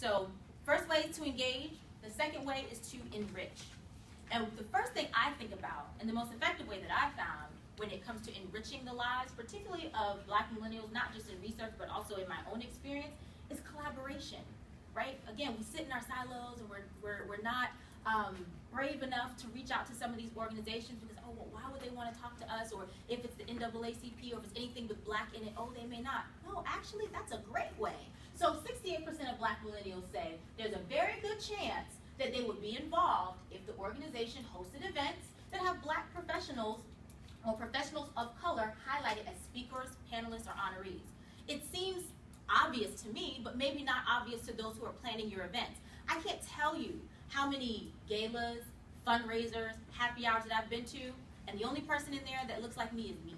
So first way is to engage. The second way is to enrich. And the first thing I think about, and the most effective way that I found when it comes to enriching the lives, particularly of Black millennials, not just in research, but also in my own experience, is collaboration, right? Again, we sit in our silos and we're not brave enough to reach out to some of these organizations because, oh, well, why would they want to talk to us? Or if it's the NAACP or if it's anything with Black in it, oh, they may not. No, actually, that's a great way. So 68% of Black millennials say there's a very good chance that they would be involved if the organization hosted events that have Black professionals or professionals of color highlighted as speakers, panelists, or honorees. It seems obvious to me, but maybe not obvious to those who are planning your events. I can't tell you how many galas, fundraisers, happy hours that I've been to, and the only person in there that looks like me is me.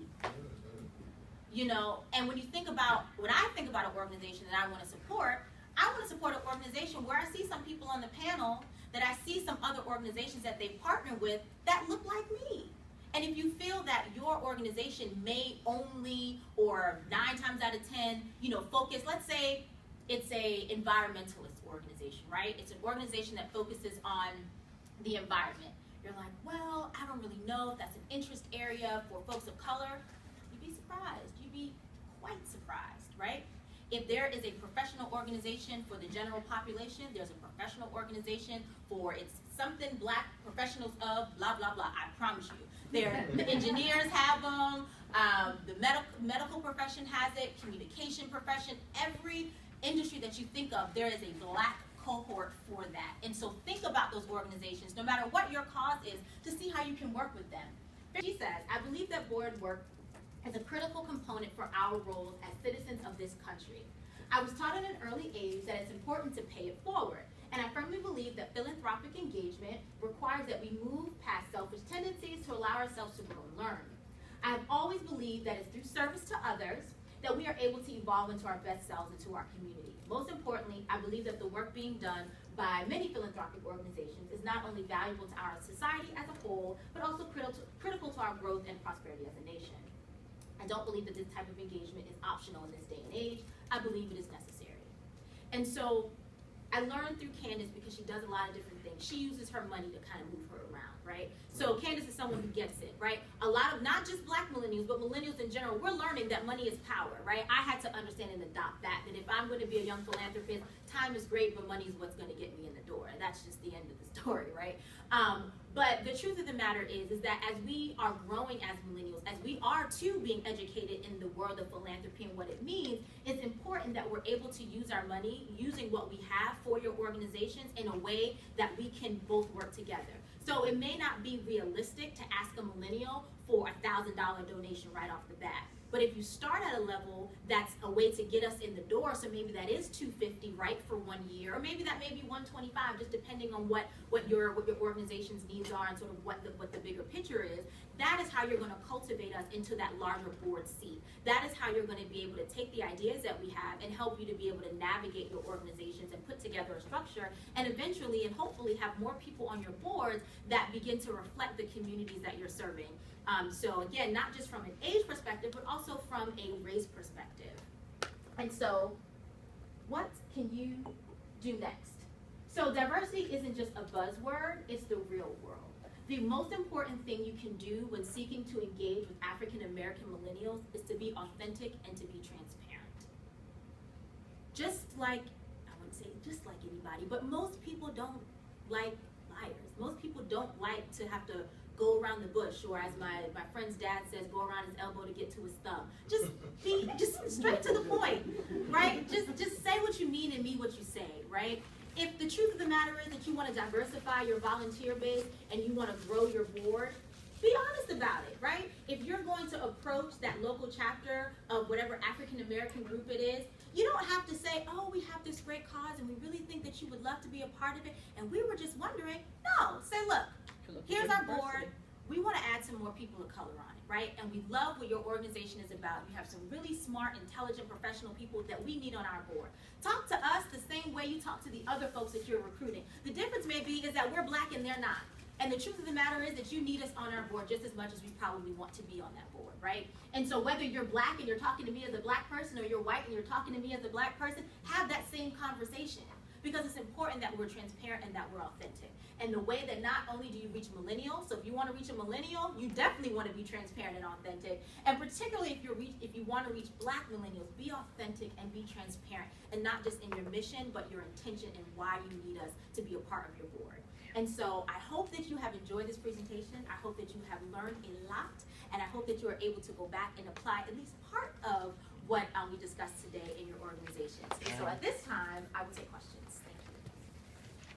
You know, and when I think about an organization that I want to support an organization where I see some people on the panel, that I see some other organizations that they partner with that look like me. And if you feel that your organization may only, or 9 times out of 10, focus, let's say it's a environmentalist organization, right? It's an organization that focuses on the environment. You're like, well, I don't really know if that's an interest area for folks of color. You'd be surprised. You'd be quite surprised, right? If there is a professional organization for the general population, there's a professional organization for it's something Black professionals of blah, blah, blah. I promise you. The engineers have them, the medical profession has it, communication profession, every industry that you think of, there is a Black cohort for that. And so think about those organizations, no matter what your cause is, to see how you can work with them. She says, I believe that board work is a critical component for our roles as citizens of this country. I was taught at an early age that it's important to pay it forward, and I firmly believe that philanthropic engagement requires that we move past selfish tendencies to allow ourselves to grow and learn. I have always believed that it's through service to others that we are able to evolve into our best selves and to our community. Most importantly, I believe that the work being done by many philanthropic organizations is not only valuable to our society as a whole, but also critical to our growth and prosperity as a nation. I don't believe that this type of engagement is optional in this day and age. I believe it is necessary. And so I learned through Candace, because she does a lot of different things. She uses her money to kind of move her around, right? So Candace is someone who gets it, right? A lot of, not just Black millennials, but millennials in general, we're learning that money is power, right? I had to understand and adopt that if I'm going to be a young philanthropist, time is great, but money is what's going to get me in the door. And that's just the end of the story, right? But the truth of the matter is that as we are growing as millennials, as we are too being educated in the world of philanthropy and what it means, it's important that we're able to use our money, using what we have for your organizations in a way that we can both work together. So it may not be realistic to ask a millennial for a $1,000 donation right off the bat. But if you start at a level that's a way to get us in the door, so maybe that is $250, right, for 1 year, or maybe that may be $125, just depending on what your organization's needs are and sort of what the bigger picture is. That is how you're going to cultivate us into that larger board seat. That is how you're going to be able to take the ideas that we have and help you to be able to navigate your organizations and put together a structure, and eventually and hopefully have more people on your boards that begin to reflect the communities that you're serving. So again, not just from an age perspective, but also from a race perspective. And so, what can you do next? So diversity isn't just a buzzword, it's the real world. The most important thing you can do when seeking to engage with African American millennials is to be authentic and to be transparent. Just like, I wouldn't say just like anybody, but most people don't like liars. Most people don't like to have to go around the bush, or as my friend's dad says, go around his elbow to get to his thumb. Just straight to the point, right? Just say what you mean and mean what you say, right? If the truth of the matter is that you want to diversify your volunteer base and you want to grow your board, be honest about it, right? If you're going to approach that local chapter of whatever African American group it is, you don't have to say, oh, we have this great cause and we really think that you would love to be a part of it and we were just wondering. No, say, look, here's our board. We want to add some more people of color on it, right? And we love what your organization is about. You have some really smart, intelligent, professional people that we need on our board. Talk to us the same way you talk to the other folks that you're recruiting. The difference may be is that we're Black and they're not. And the truth of the matter is that you need us on our board just as much as we probably want to be on that board, right? And so whether you're Black and you're talking to me as a Black person, or you're white and you're talking to me as a Black person, have that same conversation. because it's important that we're transparent and that we're authentic. And the way that not only do you reach millennials, so if you want to reach a millennial, you definitely want to be transparent and authentic. And particularly if you want to reach Black millennials, be authentic and be transparent, and not just in your mission, but your intention and why you need us to be a part of your board. And so I hope that you have enjoyed this presentation. I hope that you have learned a lot, and I hope that you are able to go back and apply at least part of what we discussed today in your organizations. And so at this time, I will take questions.